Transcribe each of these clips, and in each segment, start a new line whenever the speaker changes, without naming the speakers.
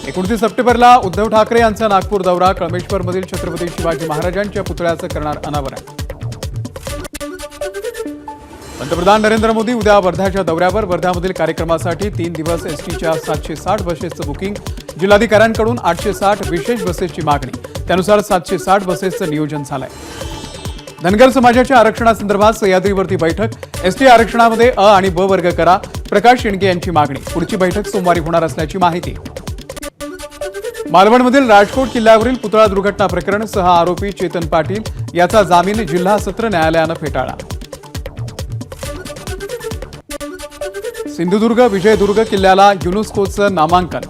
29 सप्टेंबरला उद्धव ठाकरे यांचा नागपूर दौरा, कळमेश्वरमधील छत्रपती शिवाजी महाराजांच्या पुतळ्याचं करणार अनावरण। पंतप्रधान नरेंद्र मोदी उद्या वर्ध्याच्या दौऱ्यावर, वर्ध्यामधील कार्यक्रमासाठी 3 दिवस एसटीच्या 760 बसेसचं बुकिंग, जिल्हाधिकाऱ्यांकडून 860 विशेष बसेसची मागणी, त्यानुसार 760 बसेसचं नियोजन झालंय। धनगर समाजाच्या आरक्षणासंदर्भात सह्याद्रीवरती बैठक, एसटी आरक्षणामध्ये अ आणि ब वर्ग करा, प्रकाश शिंदे यांची मागणी, पुढची बैठक सोमवारी होणार असल्याची माहिती। मालवणमधील राजकोट किल्ल्यावरील पुतळा दुर्घटना प्रकरण, 6 आरोपी चेतन पाटील याचा जामीन जिल्हा सत्र न्यायालयानं फेटाळला। सिंधुदुर्ग विजयदुर्ग किल्ल्याला युनेस्कोचं नामांकन,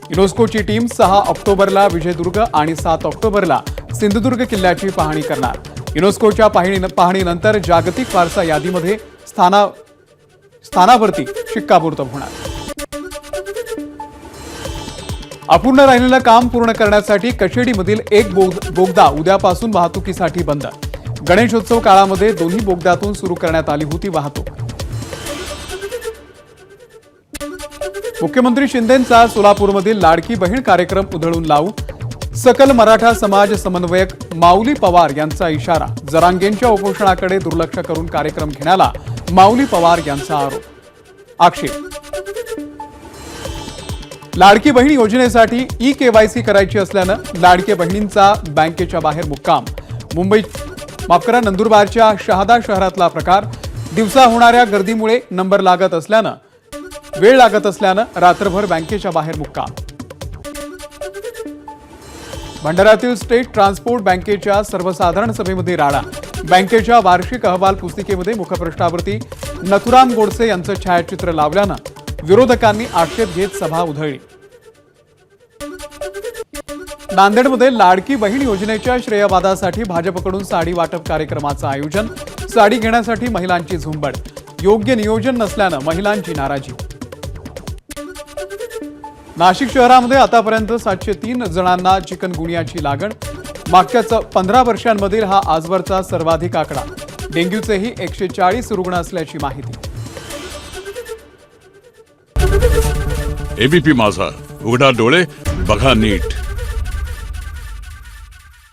युनेस्कोची टीम 6 ऑक्टोबरला विजयदुर्ग आणि 7 ऑक्टोबरला सिंधुदुर्ग किल्ल्याची पाहणी करणार। युनेस्कोच्या पाहणीनंतर जागतिक वारसा यादीमध्ये स्थानावरती शिक्कामोर्तब होणार। अपूर्ण राहिलेलं काम पूर्ण करण्यासाठी कशेडीमधील एक बोगदा उद्यापासून वाहतुकीसाठी बंद, गणेशोत्सव काळामध्ये दोन्ही बोगद्यातून सुरू करण्यात आली होती वाहतूक। मुख्यमंत्री शिंदेंचा सोलापूरमधील लाडकी बहीण कार्यक्रम उधळून लावू, सकल मराठा समाज समन्वयक माऊली पवार यांचा इशारा, जरांगेंच्या उपोषणाकडे दुर्लक्ष करून कार्यक्रम घेण्याला माऊली पवार यांचा आक्षेप। लाडकी बहीण योजनेसाठी ई-केवायसी करायची असल्यानं लाडक्या बहिणींचा बँकेच्या बाहेर मुक्काम, नंदुरबारच्या शहादा शहरातला प्रकार, दिवसा होणाऱ्या गर्दीमुळे वेळ लागत असल्यानं रात्रभर बँकेच्या बाहेर मुक्काम। भंडाऱ्यातील स्टेट ट्रान्सपोर्ट बँकेच्या सर्वसाधारण सभेमध्ये राडा, बँकेच्या वार्षिक अहवाल पुस्तिकेमध्ये मुखपृष्ठावरती नथुराम गोडसे यांचं छायाचित्र लावल्यानं विरोधकांनी आक्षेप घेत सभा उधळली। नांदेडमध्ये लाडकी बहीण योजनेच्या श्रेयवादासाठी भाजपकडून साडी वाटप कार्यक्रमाचं आयोजन, साडी घेण्यासाठी महिलांची झुंबड, योग्य नियोजन नसल्यानं महिलांची नाराजी। नाशिक शहरामध्ये आतापर्यंत 703 जणांना चिकनगुनियाची लागण, मागच्या 15 वर्षांमधील हा आजवरचा सर्वाधिक आकडा, डेंग्यूचेही 140 रुग्ण असल्याची माहिती।
एबीपी माझा, उघडा डोळे बघा नीट।